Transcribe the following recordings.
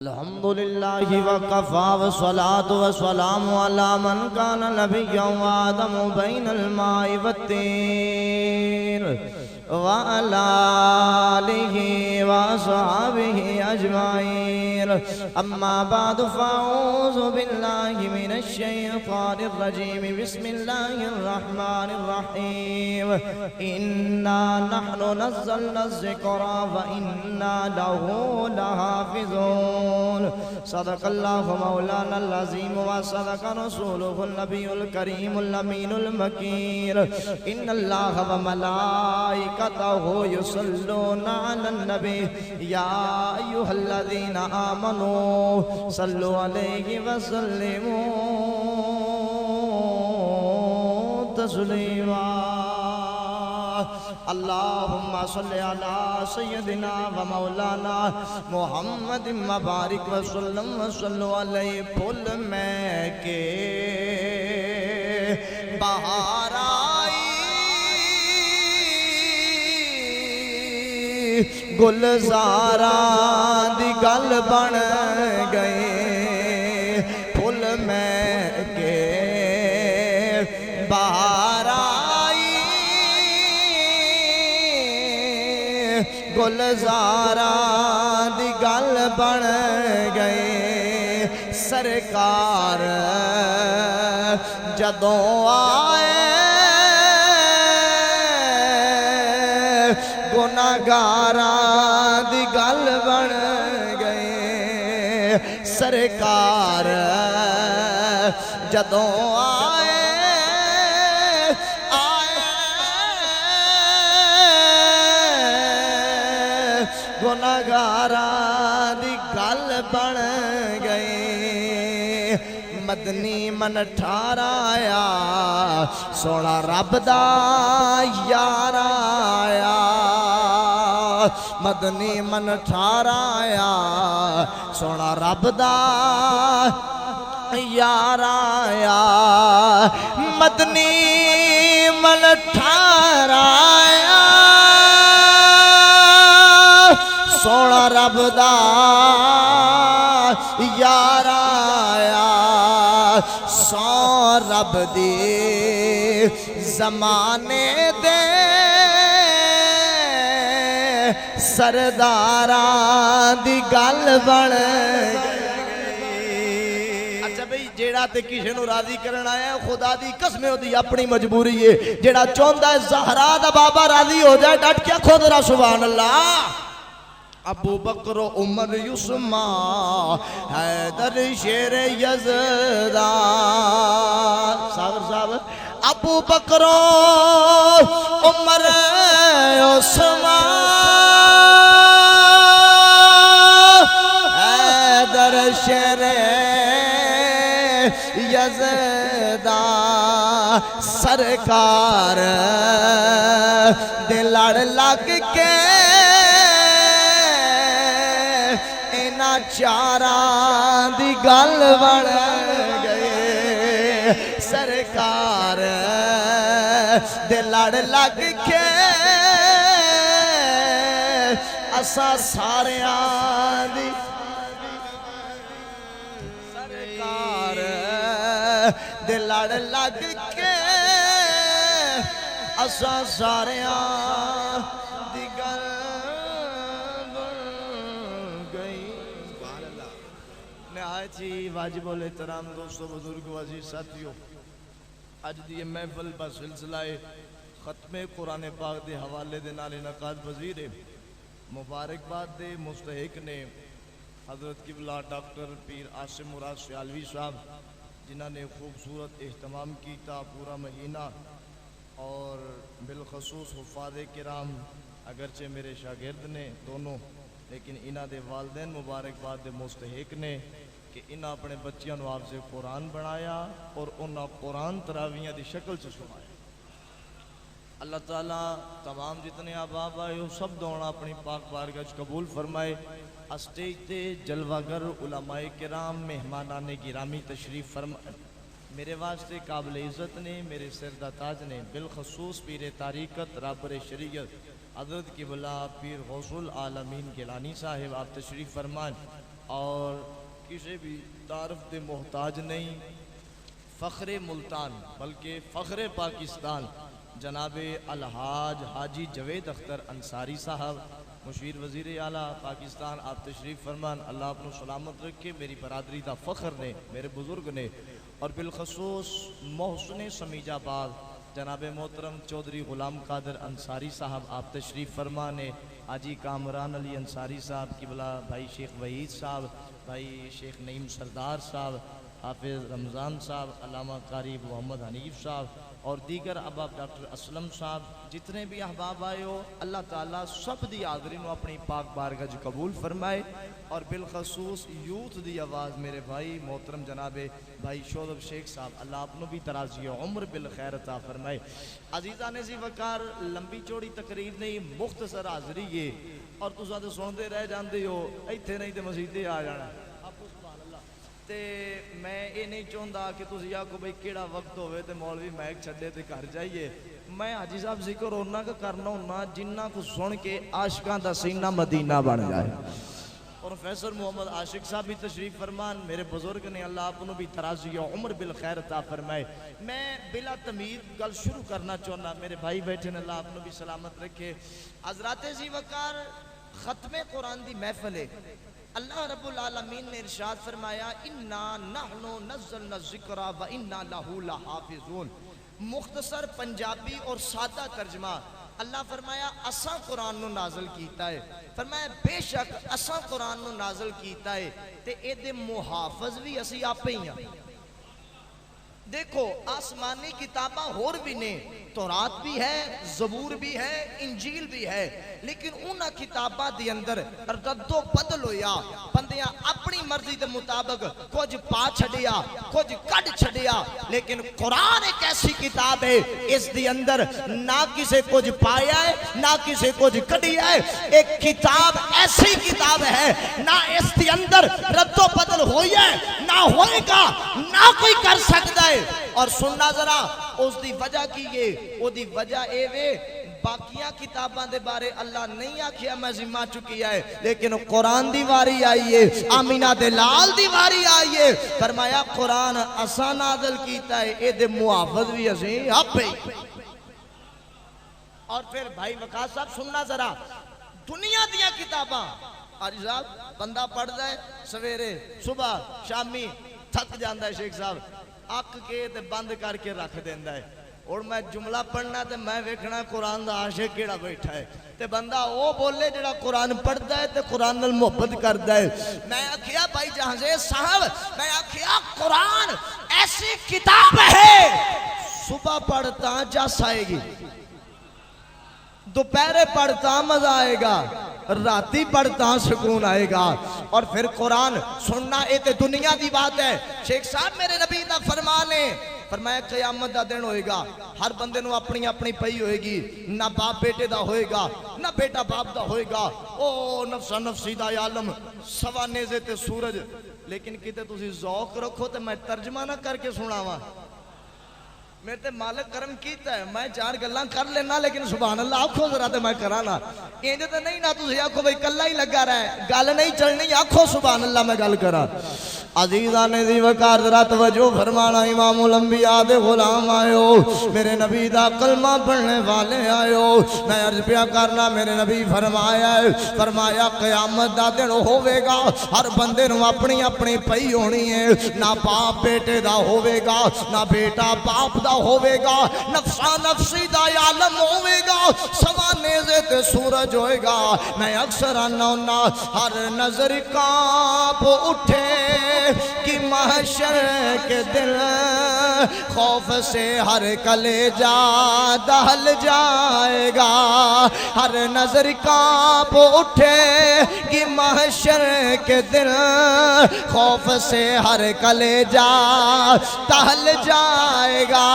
الحمدللہ وکفا والصلاة والسلام علی من کان نبیا وآدم بین الماء والطین وعلی آلہ وصحبہ اجمعین اما بعد فاعوذ باللہ من الشیطان الرجیم بسم اللہ الرحمن الرحیم انا نحن نزلنا الذکر وإنا له لحافظون صدق اللہ مولانا العظیم وصدق رسولہ النبی الکریم الامین المکین ان اللہ وملائکتہ یصلون علی النبی یا ایہا الذین آمنوا صلوا علیہ وسلموا تسلیما اللہم صلی علی سیدنا و مولانا محمد مبارک وسلم وصلو علیہ پھول میں کے بہار آئی گلزاراں دی گل بن گئے پھول میں کے بہار گلزاراں دی گل بن گئے سرکار جدوں آئے گناہگاراں دی گل بن گئے سرکار جدوں آئے گناہگاراں دی گل بن گئے مدنی من ٹھارایا سونا رب دا یار آیا مدنی من ٹھارایا سونا رب دا یار آیا مدنی من ٹھارایا سونا رب دا یار آیا سو رب دی زمانے دے سرداراں دی گل بن گئی اچھا بھئی جیڑا تے کسی نو راضی کرنا ہے خدا دی قسم ہو دی اپنی مجبوری ہے جیڑا چوندا ہے زہرا دا بابا راضی ہو جائے ڈٹ کیا خود را سبحان اللہ ابو بکر عمر عثمان حیدر شیر یزدہ صاحب ابو بکر عمر عثمان حیدر شیر یزدہ سرکار دے لڑ لگ کے چاراں دی گل بن گئے سرکار دے لڑ لگ کے اساں ساریاں دی سرکار دے لڑ لگ کے اساں ساریاں دی گل جی واجب الاحترام دوستو بزرگ عزیز ساتھیو اج دی محفل با سلسلہ ختم قرآن پاک دے حوالے دے نال انعقاد پذیر ہے مبارکباد دے مستحق نے حضرت قبلہ ڈاکٹر پیر عاصم مراد سیالوی صاحب جنہاں نے خوبصورت اہتمام کیتا پورا مہینہ اور بالخصوص حفاظ کرام اگرچہ میرے شاگرد نے دونوں لیکن انہاں دے والدین مبارکباد دے مستحق نے کہ انہاں اپنے بچیاں نو حافظ قرآن بنایا اور انہاں قرآن تراویحاں دی شکل سے سنایا اللہ تعالیٰ تمام جتنے احباب آئے ہو سب دوڑا اپنی پاک بارگاہ قبول فرمائے اسٹیج تے جلوگر علماء کرام مہمانان گرامی تشریف فرمائے میرے واسطے قابل عزت نے میرے سردہ تاج نے بالخصوص پیر طریقت رابر شریعت حضرت قبلہ پیر غوث العالمین گیلانی صاحب آپ تشریف فرمان اور کسی بھی تعارف دے محتاج نہیں، فخر ملتان بلکہ فخر پاکستان جناب الحاج حاجی جوید اختر انصاری صاحب مشیر وزیر اعلیٰ پاکستان، آپ تشریف فرمان، اللہ اپنو سلامت رکھے۔ میری برادری دا فخر نے، میرے بزرگ نے، اور بالخصوص محسن سمیجہ آباد جناب محترم چودھری غلام قادر انصاری صاحب، آپ تشریف فرمانے، حاجی کامران علی انصاری صاحب کی بلا، بھائی شیخ وحید صاحب، بھائی شیخ نعیم سردار صاحب، حافظ رمضان صاحب، علامہ قاری محمد حنیف صاحب اور دیگر احباب، ڈاکٹر اسلم صاحب، جتنے بھی احباب آئے ہو اللہ تعالیٰ سب دی حاضرین کو اپنی پاک بارگاہ قبول فرمائے، اور بالخصوص یوتھ دی آواز میرے بھائی محترم جناب بھائی شعیب شیخ صاحب، اللہ اپنوں بھی ترازی عمر بالخیر عطا فرمائے۔ عزیزان سی وقار، لمبی چوڑی تقریر نہیں، مختصر حاضری ہے، اور تساں تے سنتے رہ جاندے ہو، ایتھے نہیں تے مسجدے آ جانا۔ تے میں یہ نہیں چاہتا کہ تسی آکھو بھئی کیڑا وقت ہوئے تے مولوی میک چھڈے تے گھر جائیے۔ میں حاجی صاحب ذکر ہونا کا کرنا ہونا جنہ کو سن کے عاشقان دا سینہ مدینہ بن جائے۔ پروفیسر محمد عاشق صاحب بھی تشریف فرمان، میرے بزرگ نے، اللہ اپنوں بھی ترازی عمر بالخیر عطا فرمائے۔ میں بلا تمید گل شروع کرنا چاہنا، میرے بھائی بیٹھے نے، اللہ اپنوں بھی سلامت رکھے۔ حضرات ذی وقار، ختم قرآن دی محفل ہے۔ اللہ رب العالمین نے ارشاد فرمایا اِنَّا نَحْنُ نَزَّلْنَا الذِّكْرَ وَإِنَّا لَهُ لَحَافِظُونَ۔ مختصر پنجابی اور سادہ ترجمہ، اللہ فرمایا اساں قرآن نو نازل کیتا ہے، فرمایا بے شک اساں قرآن نو نازل کیتا ہے تے اے دے محافظ بھی اسی آپ ہی ہیں۔ دیکھو آسمانی کتاباں ہور بھی نے، تورات بھی ہے، زبور بھی ہے، انجیل بھی ہے، لیکن انہاں کتاباں دی اندر رد و بدل ہویا، بندیاں اپنی مرضی دے مطابق کچھ پا چھڑیا، کچھ کٹ چھڑیا، لیکن قرآن ایک ایسی کتاب ہے اس دی اندر نہ کسے کچھ پایا ہے نہ کسے کچھ کٹیا ہے۔ ایک کتاب ایسی کتاب ہے نہ اس دی اندر رد و بدل ہوئی ہے نہ ہوئے گا نہ کوئی کر سکتا ہے۔ اور سننا ذرا اس دی وجہ کی یہ، وہ دی وجہ اے وے باقیاں کتاباں دے بارے اللہ نہیں آکھیا میں ذمہ چکی ہے، لیکن قرآن دی واری آئیے، آمینہ دے لال دی واری آئیے، فرمایا قرآن اساں نازل کیتا ہے، اے دے محافظ بھی اسیں آپ ہی۔ اور پھر بھائی وقاص صاحب سننا ذرا، دنیا دیا کتاباں حاجی صاحب بندہ پڑھ دائے سویرے صبح شامی تھک جاندہ ہے، شیخ صاحب اک کے تے بند کر کے رکھ دیندہ ہے، اور میں جملہ پڑھنا تے میں ویکھنا قرآن دا عاشق کیڑا بیٹھا ہے، تے بندہ او بولے جڑا قرآن پڑھدا ہے تے قرآن نال محبت کردا ہے۔ میں آکھیا بھائی جہاں صاحب، میں آکھیا قرآن ایسی کتاب ہے صبح پڑھتا جس آئے گی، دوپہرے پڑھتا مزہ آئے گا، راتی پڑھتا سکون آئے گا۔ اور پھر قرآن سننا اے تے دنیا دی بات ہے۔ شیخ صاحب میرے نبی دا فرمانے، فرمایا قیامت دا دن ہوئے گا، ہر بندے نو اپنی اپنی پئی ہوئے گی، نہ باپ بیٹے دا ہوئے گا نہ بیٹا باپ دا ہوئے گا، او نفسا نفسی دا عالم سوا نیزے تے سورج۔ لیکن کتے تسی ذوق رکھو تے میں ترجمہ نہ کر کے سناواں، میرے تے مالک کرم کیتا ہے، میں چار گلاں کر لینا، لیکن سبحان اللہ آکھو ذرا تے میں کرانا، اینجے تے نہیں نہ تسی آکھو بھئی کلہ ہی لگا رہا ہے، گل نہیں چلنی، آکھو سبحان اللہ میں گل کرا۔ عزیزان ذی وقار ذرا توجہ فرمانا، امام الانبیاء دے غلام آئیو، میرے نبی دا کلمہ پڑھنے والے آئیو، میں عرض پیا کرنا، میرے نبی فرمایا ہے، فرمایا قیامت دا دن ہوئے گا، ہر بندے نو اپنی اپنی پئی ہونی ہے، نہ باپ بیٹے دا ہوئے گا نہ بیٹا باپ دا ہوئے گا، نفسا نفسی دا عالم ہوئے گا، سوا نیزے تے سورج ہوئے گا۔ میں اکثر آنا ہونا، ہر نظر کانپ اٹھے کہ محشر کے دل، خوف سے ہر کلیجہ دہل جائے گا، ہر نظر کانپ اٹھے کہ محشر کے دل، خوف سے ہر کلیجہ دہل جائے گا،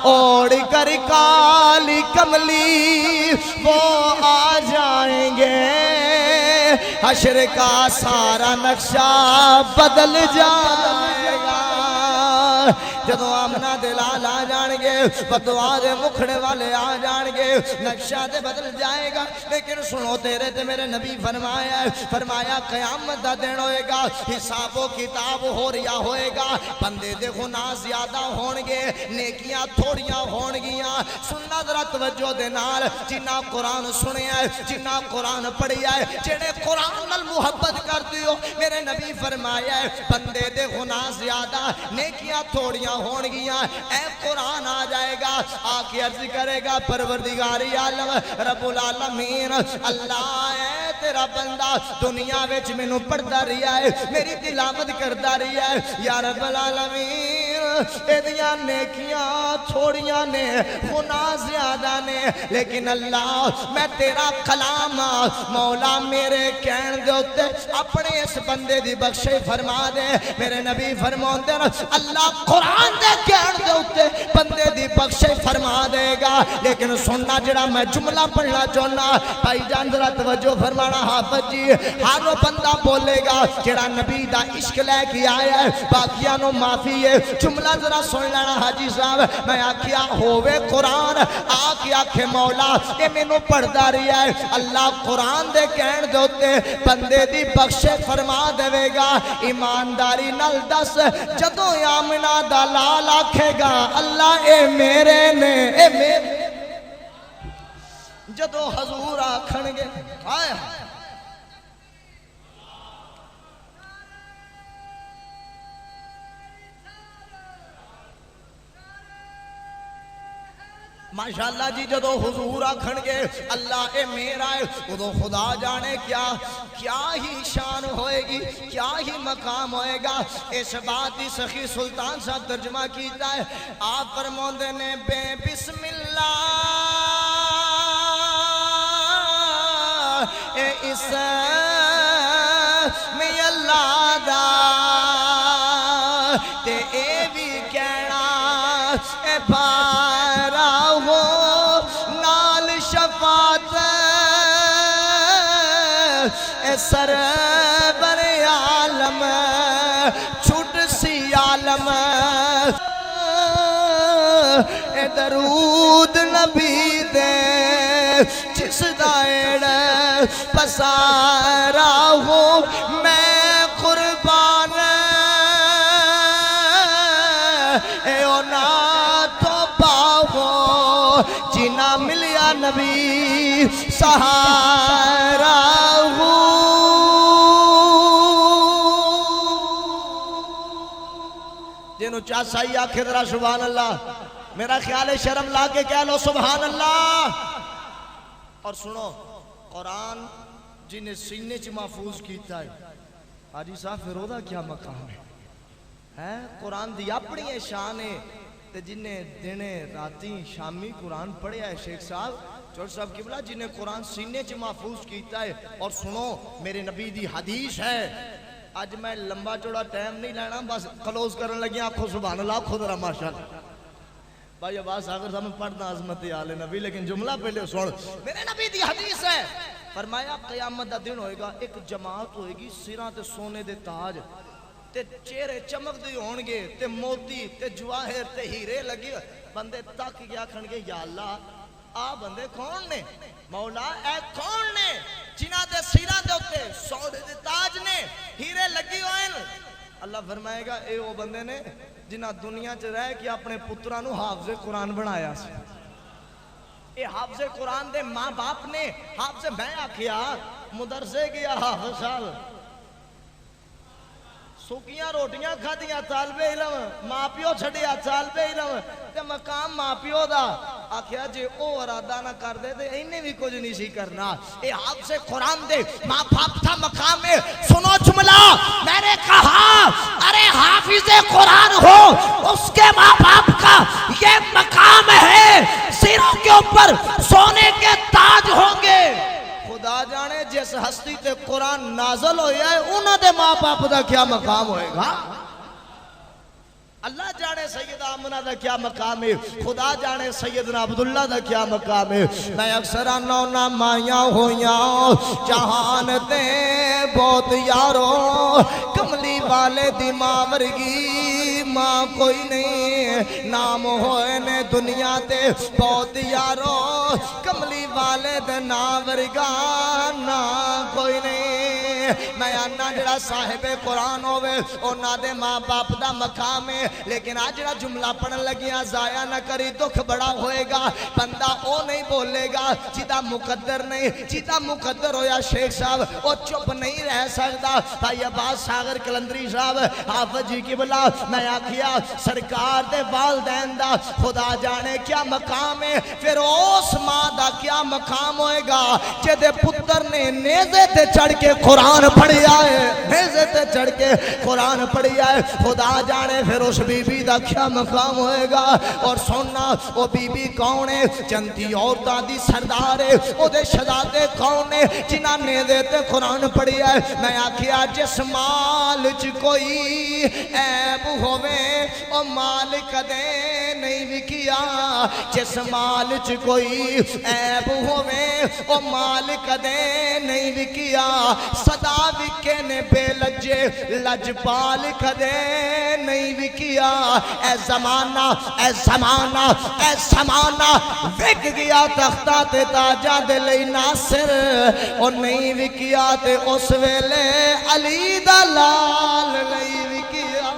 اوڑھ کر کالی کملی وہ آ جائیں گے، حشر کا سارا نقشہ بدل جائے گا، جدو آمنہ دے لال آ جان گے بدعا دے مکھڑے والے آ جان گے نقشہ دے بدل جائے گا لیکن سنو تیرے تے میرے نبی فرمایا قیامت دا دن ہوئے گا حساب و کتاب ہو ریا ہوئے گا بندے دے گناہ زیادہ ہونگے نیکیاں تھوڑیاں ہونگیاں سننا ذرا توجہ دے نال جنہ قرآن سنیا ہے جنہ قرآن پڑھیا ہے جنہیں قرآن نال محبت کر دیو میرے نبی فرمایا ہے بندے دے گناہ زیادہ نیکیاں تھوڑیاں ہونگیاں اے قرآن آ جائے گا آکے عرض کرے گا پروردگاری عالم رب العالمین اللہ ہے تیرا بندہ دنیا وچ میں نو پڑھتا رہیا ہے میری تلاوت کرتا رہیا ہے یا رب العالمین ایدیاں نیکیاں تھوڑیاں نے گناہ زیادہ نے لیکن اللہ میں تیرا کلام مولا میرے کہن دے ہوتے اپنے اس بندے دی بخشے فرما دے میرے نبی فرمون دے اللہ قرآن دے کہن دے ہوتے بندے دی بخشے فرما دے گا لیکن سننا جڑا میں جملہ پڑھنا چاہنا بھائی جان ذرا توجہ فرمانا حافظ جی ہر وہ بندہ بولے گا جڑا نبی دا عشق لے کے آیا ہے باقیاں نو معافی ہے جملہ ذرا سن لینا حاجی صاحب میں آکھیا ہووے قرآن آکے آکھے مولا اے میں نو پڑھدا رہیا ہے اللہ قرآن دے کہن دے ہوتے بندے دی بخشے فرما دے گا ایمانداری نال دس جدو آمنہ دا لال آکھے گا اللہ اے میرے نے اے میرے جدو حضور آکھن گے آئے ماشاءاللہ جی جدو حضور آکھن گے اللہ اے میرا ہے ادو خدا جانے کیا ہی شان ہوئے گی کیا ہی مقام ہوئے گا اس بات ہی سخی سلطان صاحب ترجمہ کیتا ہے آپ فرماندے نے بے بسم اللہ اے اسم اللہ دا تے اے بھی کہنا اے بارا ہو نال شفاعت اے سرور عالم چھوٹ سی عالم اے درود نبی دے جس دائڑ پسارا ہوں میں قربان اے اونا تو باہو جنا ملیا نبی سہارا ہوں جنہوں چاہیے آکھے ذرا سبحان اللہ میرا خیال ہے شرم لا کے کہہ لو سبحان اللہ اور سنو قرآن جنہیں سینے چ محفوظ کیتا ہے حاجی صاحب پھر دا کیا مقام ہے قرآن دی اپنی شان ہے تے جنہیں دینے راتی شامی قرآن پڑھیا ہے شیخ صاحب چور صاحب کی بلا جنہیں قرآن سینے چ محفوظ کیتا ہے اور سنو میرے نبی دی حدیث ہے آج میں لمبا چوڑا ٹائم نہیں لینا بس کلوز کرنے لگی آنکھوں سبحان اللہ خود رہا ماشاءاللہ بھائی عباس آگر صاحب میں پڑھنا عظمت آل نبی لیکن جملہ پہلے سوڑ میرے نبی دی حدیث ہے فرمایا قیامت دا دن ہوئے گا ایک جماعت ہوئے گی سیران تے سونے دے تاج تے چہرے چمک دی ہونگے تے موتی تے جواہر تے ہیرے لگی بندے تاک گیا کھنگے یا اللہ آ بندے کون نے مولا اے کون نے جنہ دے سیران دے ہوتے سونے دے تاج نے ہیرے لگی ہوئے اللہ فرمائے گا اے وہ بندے نے جنہ دنیا چ رہ کے اپنے پترانو حافظ قرآن بنایا سی اے حافظ قرآن دے ماں باپ نے حافظ میں آکھیا مدرسے گیا حافظ صاحب سوکیاں روٹیاں کھا دیا طالب علم ماں پیو چھڑیا طالب علم تے مقام ماں پیو دا آکھیا جے او ارادہ نہ کر دے تے انہیں بھی کچھ نہیں سی کرنا اے حافظ قرآن دے ماں باپ تھا مقام میں سنو جملہ میں نے کہا ارے حافظ قرآن ہو اس کے ماں باپ کا یہ مقام ہے سروں کے اوپر سونے کے تاج ہوں گے خدا جانے جس ہستی تے قرآن نازل ہویا ہے انہوں دے ماں باپ دا کیا مقام ہوئے گا اللہ جانے سیدہ آمنہ دا کیا مقام ہے خدا جانے سیدنا عبداللہ دا کیا مقام ہے میں اکثر نونا مائیاں ہویاں جہان دے بہت یاروں کملی والے دی ماں ورگی ماں کوئی نہیں نام ہوئے نے دنیا تے بہت یارو کملی والد ناورگا نا کوئی نہیں میں آنا جڑا صاحب قرآن ہوئے اونا دے ماں باپ دا مقام ہے لیکن آج جڑا جملہ پڑھن لگیاں ضائع نہ کری دکھ بڑا ہوئے گا بندہ او نہیں بولے گا جیدہ مقدر نہیں جیدہ مقدر ہویا شیخ صاحب او چپ نہیں رہ سکتا بھائی عباس ساغر کلندری صاحب حافظ جی کی بلا میں آکھیا سرکار دے والدین دا خدا جانے کیا مقام ہے پھر اس ماں دا کیا مقام ہوئے گا جدے پتر نے نیزے تے چڑھ کے قرآن پڑھیا ہے نیزے تے چڑھ کے قرآن پڑھیا ہے خدا جانے پھر اس بی بی دا کیا مقام ہوئے گا اور سننا وہ بی بی کون ہے جنتی عورتاں دی سردار ہے او دے شہزادے کون ہے جنہاں نیزے تے قرآن پڑھیا ہے میں آکھیا جس مال چ کوئی عیب ہوئے او مال کدے نہیں وکیا جس مال چ کوئی عیب ہوئے او مال کدے نہیں وکیا صدا وکے نے بے لجے لجپال کدے نہیں وکیا اے زمانہ اے زمانہ اے زمانہ وک گیا تختہ تے تاجہ دے لئی ناصر او نہیں وکیا تے اس ویلے علی دا لال نہیں وکیا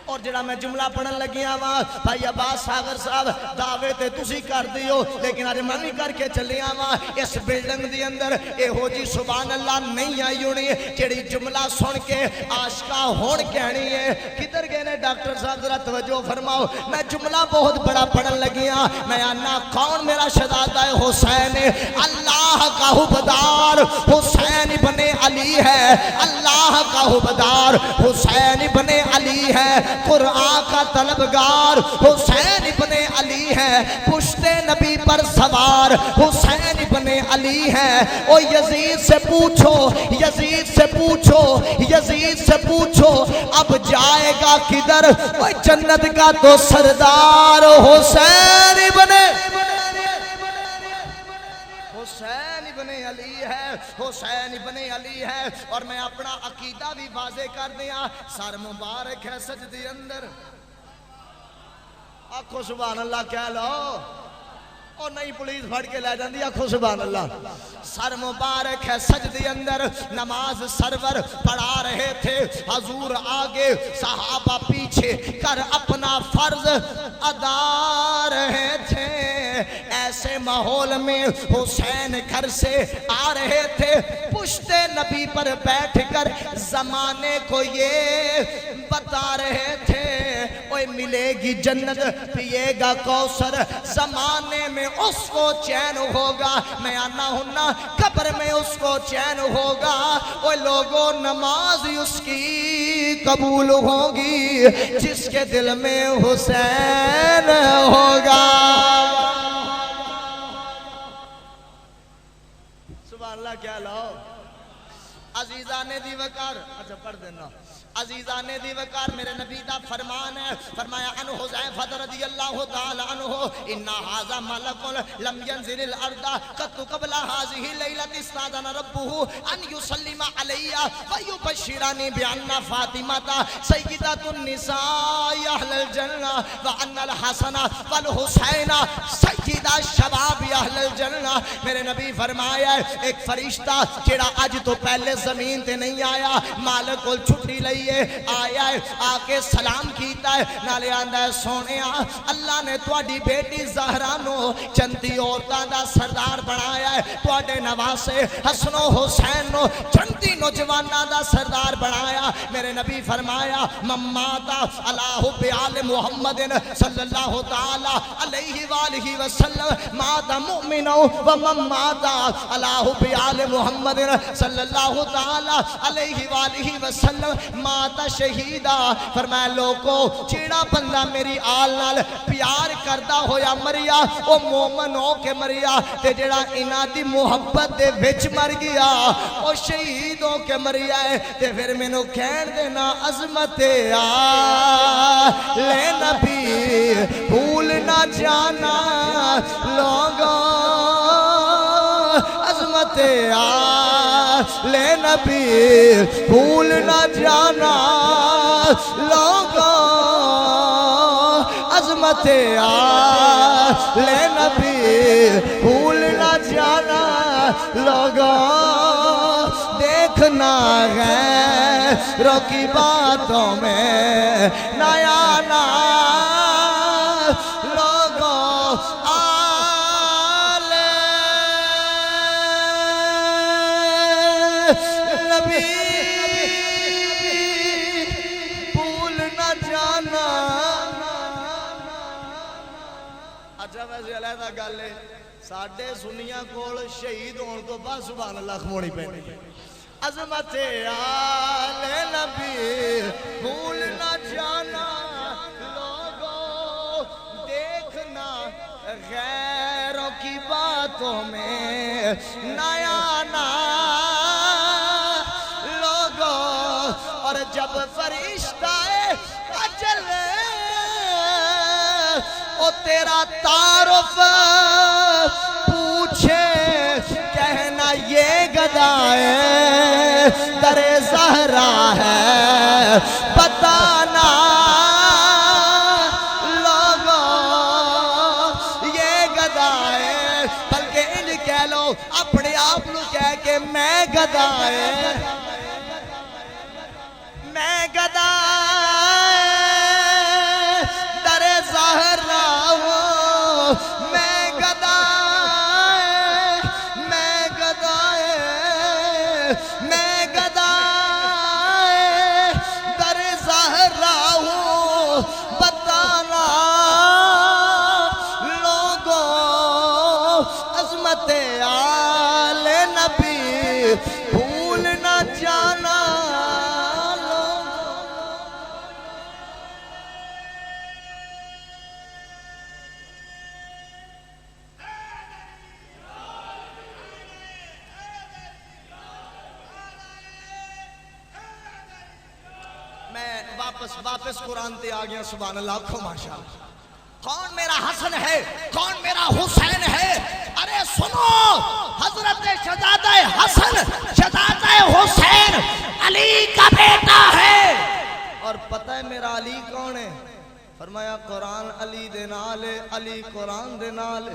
اور جڑا میں جملہ پڑھن لگیا وہاں بھائی عباس ساغر صاحب دعوے تے تسی کر دیو لیکن آج میں بھی کر کے چلیا وہاں اس بلڈنگ دی اندر اے ہو جی سبحان اللہ نہیں آئی ہونی جڑی جملہ سن کے عاشقہ ہون کہنی ہے کدھر گئے نے ڈاکٹر صاحب ذرا توجہ فرماؤ میں جملہ بہت بڑا پڑھن لگیا میں آنا کون میرا شہزادہ حسین اللہ کا حبدار حسین بن علی ہے اللہ کا حبدار حسین بن علی ہے قرآن کا طلبگار حسین ابن علی ہے پشت نبی پر سوار حسین ابن علی ہے او یزید سے پوچھو یزید سے پوچھو یزید سے پوچھو اب جائے گا کدھر او جنت کا تو سردار حسین ابن علی ہے حسین ابن علی ہے اور میں اپنا عقیدہ بھی واضح کر دیا سر مبارک ہے سجدے اندر آکھو سبحان اللہ کہہ لو اور نہیں پولیس پھڑ کے لے جاندی آکھو سبحان اللہ سر مبارک ہے سجدے اندر نماز سرور پڑھا رہے تھے حضور آگے صحابہ پیچھے کر اپنا فرض ادا رہے تھے ایسے ماحول میں حسین گھر سے آ رہے تھے پشت نبی پر بیٹھ کر زمانے کو یہ بتا رہے تھے اوہ ملے گی جنت پیے گا کوثر زمانے میں اس کو چین ہوگا میں آنا ہننا قبر میں اس کو چین ہوگا اوہ لوگوں نماز اس کی قبول ہوگی جس کے دل میں حسین ہوگا سبحان اللہ کیا لاؤ عزیزان دی وقار اچھا پڑھ دینا عزیزان دی وقار میرے نبی دا فرمان ہے فرمایا ان حذیفہ رضی اللہ تعالی عنہ ان ھذا ملک لم ينزل الارض قط قبل هذه الليله استاذن ربه ان يسلم علي ويبشرني بان فاطمه سيده النساء اهل الجنه وان الحسن والحسين سيد الشباب اهل الجنه میرے نبی فرمایا ایک فرشتہ جڑا اج تو پہلے زمین تے نہیں آیا مالک کول چھٹی لئی آیا ہے آکے سلام کیتا ہے نالے آندہ ہے سونیا اللہ نے تواڈی بیٹی زہرا نو چندی عورتاں دا سردار بنایا ہے تواڈے نواسے حسن و حسین نو چندی نوجواناں دا سردار بنایا میرے نبی فرمایا مماتا اللہ بیال محمد صلی اللہ تعالی علیہ وآلہ وسلم ماتا مؤمنو و مماتا اللہ بیال محمد صلی اللہ تعالی علیہ وآلہ وسلم ماتا شہیدہ فرمایا لوگو چیڑا بندہ میری آل نال پیار کردہ ہویا مریا او مومن ہو کے مریا تے جڑا انہ دی محبت دے وچ مر گیا او شہید ہو کے مریا ہے تے پھر میں نو کہن دینا عظمت لے نبی بھول نہ جانا لوگوں عظمت لے نبی بھول نہ جانا لوگوں عظمت آل نبی بھول نہ جانا لوگوں دیکھنا غیروں کی باتوں میں نہ آنا لوگوں آل نبی بھول نہ جانا۔ اچھا ویسے علیحدہ گل ہے ساڈے سنیاں کول شہید ہون تو بعد سبحان اللہ کھمونی پیندی ہے۔ عظمت آل نبی بھول نہ جانا لوگوں دیکھنا غیروں کی باتوں میں نہ آنا لوگوں۔ اور جب فرشتہ اجل او تیرا تعارف پوچھے کہنا یہ گدا ہے در زہرا ہے بتانا لوگوں یہ گدا ہے۔ بلکہ انج کہہ لو اپنے آپ لو کہہ کے میں گدا ہے میں گدا در زہرا ہوں میں گدا میں گدا در زہرا ہوں بتانا لوگوں عظمت آل نبی بھول نہ جانا۔ میں واپس قرآن تے آ گیا سبحان اللہ کھو ماشاءاللہ۔ کون میرا حسن ہے کون میرا حسین ہے؟ ارے سنو حضرت شہزادہ حسن شہزادہ حسین علی کا بیٹا ہے۔ اور پتہ ہے میرا علی کون ہے؟ فرمایا قرآن علی دے نال علی قرآن دے نال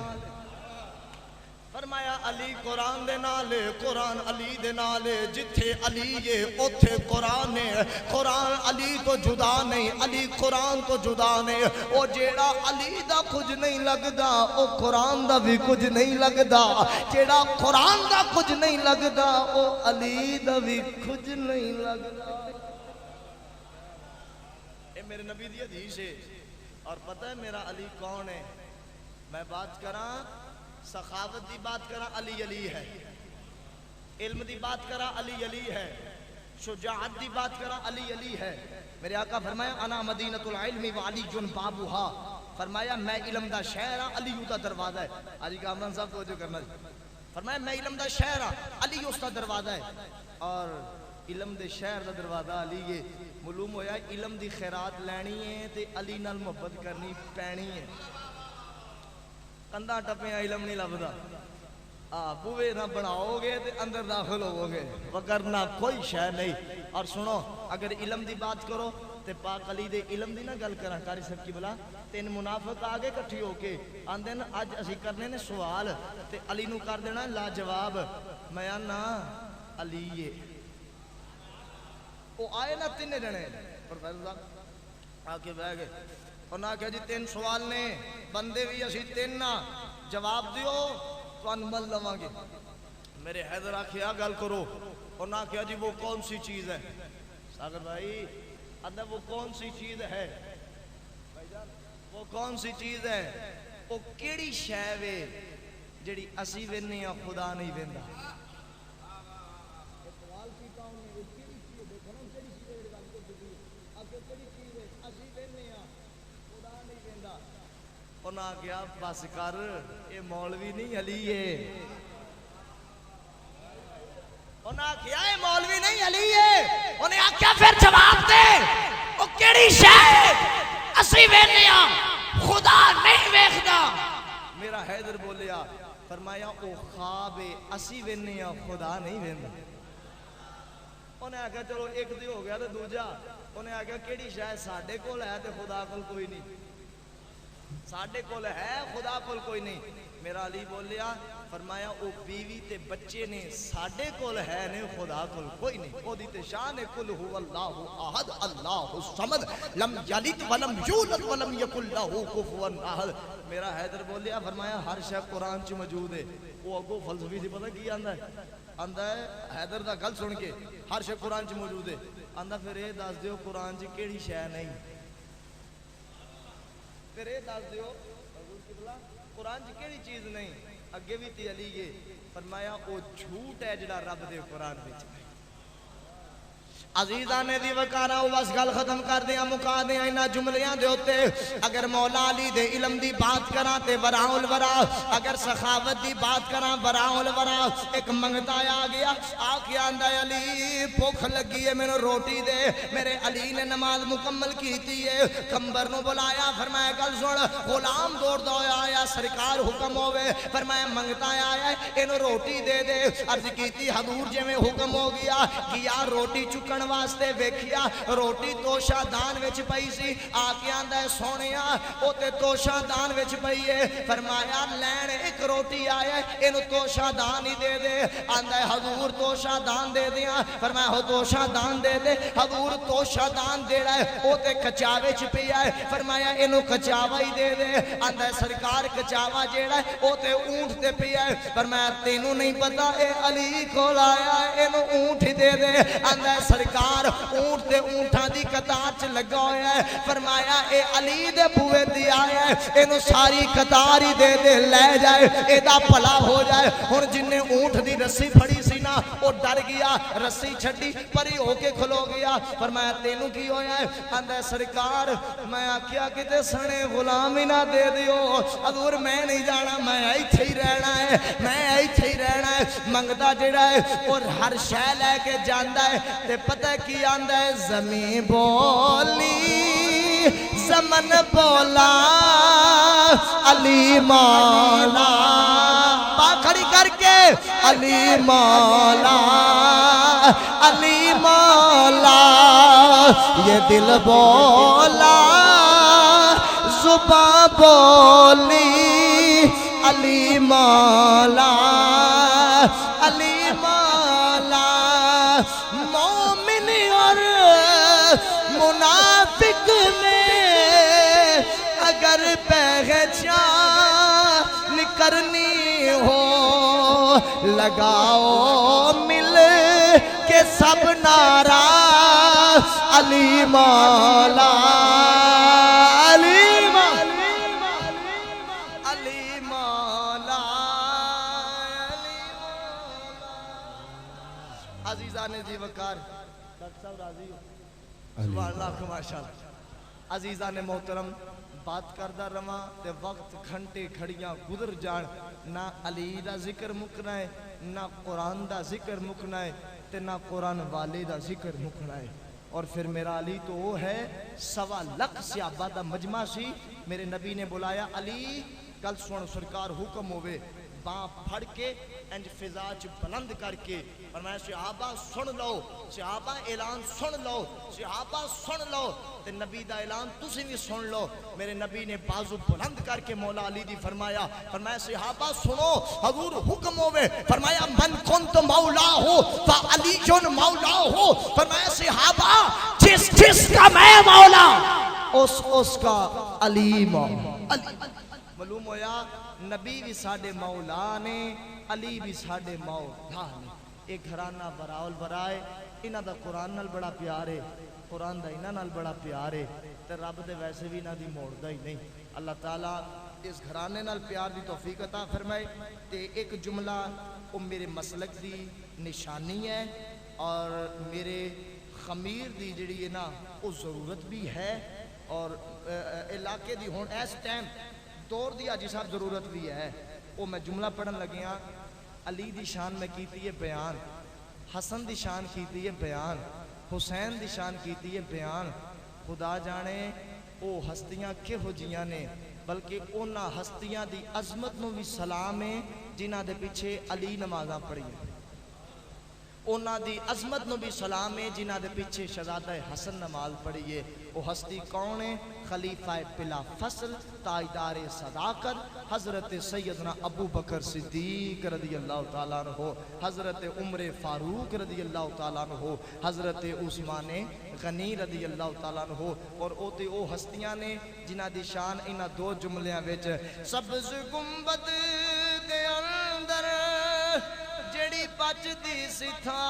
فرمایا علی قرآن دے نالے قرآن علی دے نالے جتھے علی یہ اتھے قرآن ہے۔ قرآن علی تو جدا نہیں علی قرآن تو جدا نہیں۔ او جیڑا علی دا کچھ نہیں لگدا او قرآن دا بھی کچھ نہیں لگدا۔ جیڑا قرآن دا کچھ نہیں لگدا او علی دا بھی کچھ نہیں لگدا۔ اے میرے نبی دی حدیث ہے۔ اور پتہ ہے میرا علی کون ہے؟ میں بات کراں سخاوت دی بات کرا علی علی ہے، علم دی بات کرا علی علی ہے، شجاعت دی بات کرا علی علی ہے۔ میرے آقا فرمایا انا مدینۃ العلم وعلی بابھا، فرمایا میں علم دا شہر ہاں علی دا دروازہ ہے۔ علی کامران صاحب توجہ کرنا فرمایا میں علم دا شہر ہاں علی اس دا دروازہ ہے۔ اور علم دے شہر دا دروازہ علی ہے۔ معلوم ہویا علم دی خیرات لینی ہے تے علی نال محبت کرنی پینی ہے۔ کندھا ٹپیاں علم نہیں لبدا، بوئے نہ بناؤ گے تے اندر داخل ہو گے وگرنہ کوئی شے نہیں۔ اور سنو اگر علم دی بات کرو تے پاک علی دے علم دی نہ گل کراں قاری صاحب کی بلا تین منافق آگے کٹھی ہو کے آندے نا اج اسی کرنے نے سوال تے علی نو کر دینا لا جواب۔ میں نا علی ہے وہ آئے نا تین جنے پروفیسر صاحب آ کے بہ گئے اور نہ کہ جی تین سوال نے بندے بھی اسی تین نہ جواب دیو تو انمل لواں گے۔ میرے حیدر آکھیا گل کرو اور نہ کہ جی وہ کون سی چیز ہے؟ ساگر بھائی ادب وہ کون سی چیز ہے؟ وہ کون سی چیز ہے؟ وہ کیڑی شے وے جڑی اسی وینے یا خدا نہیں ویندا؟ انہاں کیا بس کر اے مولوی نہیں علی ہے۔ انہاں کیا اے مولوی نہیں علی ہے۔ انہیں آکھیا پھر جواب دے او کیڑی شے اسی وینیا خدا نہیں ویکھدا؟ میرا حیدر بولیا فرمایا او خواب اسی وینیا خدا نہیں ویندا۔ او انہیں آکھا چلو ایک دی ہو گیا تو دوجا انہیں آکھا کیڑی شاید ساڑھے کول ہے تے خدا کول کوئی نہیں ساڑھے کول ہے خدا کول کوئی نہیں میرا علی بولیا فرمایا او بیوی تے بچے نے ساڑھے کول ہے نے خدا کول کوئی نہیں او دیتے شان کل ہو اللہ احد اللہ الصمد لم یلد ولم یولد ولم یکن لہ کفوا احد میرا حیدر بولیا فرمایا ہر شے قرآن چ موجود ہے وہ اگو فلسفی سے پتہ کی آندا ہے حیدر دا گل سن کے ہر شے قرآن چ موجود ہے آندا پھر اے دس دیو قرآن چ کیڑی شے نہیں پھر اے دس دیو قرآن چ کیڑی چیز نہیں اگے بھی تی علی گے فرمایا او جھوٹ ہے جڑا رب دے قرآن وچ عزیزان دی وکارا بس گل ختم کر دیا مکا دیا انہا جملیاں دے ہوتے اگر مولا علی دے علم دی بات کرا تے ورا الورا اگر سخاوت دی بات کرا ورا الورا ایک منگتا آ گیا آکھیا آندہ علی بھوک لگی ہے میں نے روٹی دے میرے علی نے نماز مکمل کیتی ہے کمبر نو بلایا فرمایا گل سن غلام دور دویا آیا سرکار حکم ہوئے فرمایا منگتا آیا انہوں روٹی دے دے عرض کیتی حضور جے میں حکم ہو گیا کیا روٹی چکن واسطے ویکھیا روٹی توشہ دان وچ پئی سی آکے آندا ہے سونیا او تے توشہ دان وچ پئی ہے فرمایا لین ایک روٹی آیا اینو توشہ دان ہی دے دے آندا ہے حضور توشہ دان دے دیاں فرمایا ہو توشہ دان دے دے حضور توشہ دان دے رہا ہے او تے کچاوے چ پیا ہے فرمایا اینو کچاوا ہی دے دے آندا ہے سرکار کچاوا جیڑا ہے او تے اونٹ تے پیا ہے فرمایا تینوں نہیں پتا اے علی کول آیا ہے اینو اونٹ ہی دے دے آندا ہے سرکار اونٹ دے اونٹاں دی قطار چ لگا ہویا ہے فرمایا اے علی دے بوئے دی آیا ہے اینو ساری قطار ہی دے دے لے جائے اے دا پلا ہو جائے ہن جن نے اونٹ دی رسی پھڑی سی نا او ڈر گیا رسی چھڈی پری ہو کے کھلو گیا فرمایا تینوں کی ہویا ہے آندا ہے سرکار میں آکھیا کتے سنے غلام ہی نہ دے دیو حضور میں نہیں جانا میں ایتھے ہی رہنا ہے میں ایتھے ہی رہنا ہے منگدا جڑا ہے اور ہر شے لے کے جاندا ہے تے پتہ کی آندا ہے زمین بولی زمن بولا علی مولا پا کھڑی کر کے علی مولا علی مولا یہ دل بولا زباں بولی علی مولا علی مولا مومن اور منافق میں اگر پہچان کرنی ہو لگاؤ مل کے سب نعرہ علی مولا علی مولا علی مولا عزیزان جی وقار ڈاکٹر صاحب راضی ہو سبحان اللہ ماشاءاللہ عزیزان محترم بات کردہ رواں تے وقت گھنٹے گھڑیاں گزر جان نہ علی دا ذکر مکنا ہے نہ قرآن دا ذکر مکنا ہے تے نہ قرآن والے دا ذکر مکنا ہے اور پھر میرا علی تو وہ ہے 1.25 لاکھ صحابہ دا مجمع سی میرے نبی نے بلایا علی کل سن سرکار حکم ہوئے باں پھڑ کے انج فضا چ بلند کر کے فرمایا صحابہ سن لو صحابہ اعلان سن لو صحابہ سن لو تے نبی دا اعلان تسی بھی سن لو میرے نبی نے بازو بلند کر کے مولا علی دی فرمایا صحابہ سنو حضور حکم ہوئے فرمایا من کنت مولا ہو فعلی جن مولا ہو فرمایا صحابہ جس کا میں مولا اس کا علی مولا معلوم ہویا نبی بھی ساڑھے مولا نے علی بھی ساڑھے مولا نے ایک گھرانہ براول برائے انہاں دا قرآن نال بڑا پیار ہے قرآن دا انہاں نال بڑا پیار ہے تے رب دے ویسے بھی انہاں دی موڑ دا ہی نہیں اللہ تعالیٰ اس گھرانے نال پیار دی توفیق عطا فرمائے تے ایک جملہ وہ میرے مسلک دی نشانی ہے اور میرے خمیر دی جڑی ہے نا وہ ضرورت بھی ہے اور علاقے دی ہون ایس ٹائم دور دی آجی صاحب ضرورت بھی ہے وہ میں جملہ پڑھن لگیاں علی دی شان میں کیتی ہے بیان حسن دی شان کیتی ہے بیان حسین دی شان کیتی ہے بیان خدا جانے او ہستیاں کہ ہو جیاں نے بلکہ اونا ہستیاں دی عظمت نو بھی سلام ہے جنہ دے پیچھے علی نمازاں پڑھی اونا دی عظمت نو بھی سلام ہے جنہ دے پیچھے شہزادہ حسن نماز پڑھیے وہ ہستی کون ہے خلیفہ بلا فصل تاجدار صداقت حضرت سیدنا ابو بکر صدیق رضی اللہ تعالیٰ عنہ حضرت عمر فاروق رضی اللہ تعالیٰ عنہ حضرت عثمان غنی رضی اللہ تعالیٰ عنہ اور او ہستیاں نے جنہ دی شان انہاں دو جملیاں وچ سبز گنبد دے اندر جڑی پچ دی سی تھا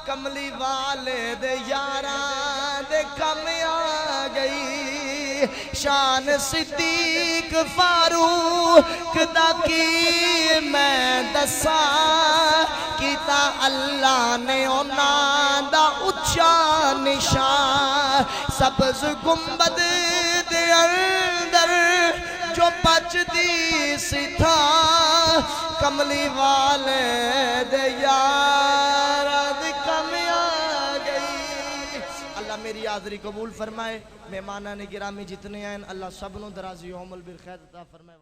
کملی والے دے یاراں دے کم آ گئی شان صدیق فاروق دا کی میں دسا کیتا اللہ نے انہاں دا اچھا نشان سبز گنبد دے اندر جو پچ دی سی تھا کملی والے دے یار دے کم آ گئی اللہ میری حاضری قبول فرمائے مہمانان گرامی جتنے ہیں اللہ سب نو درازی عمر بالخیر عطا فرمائے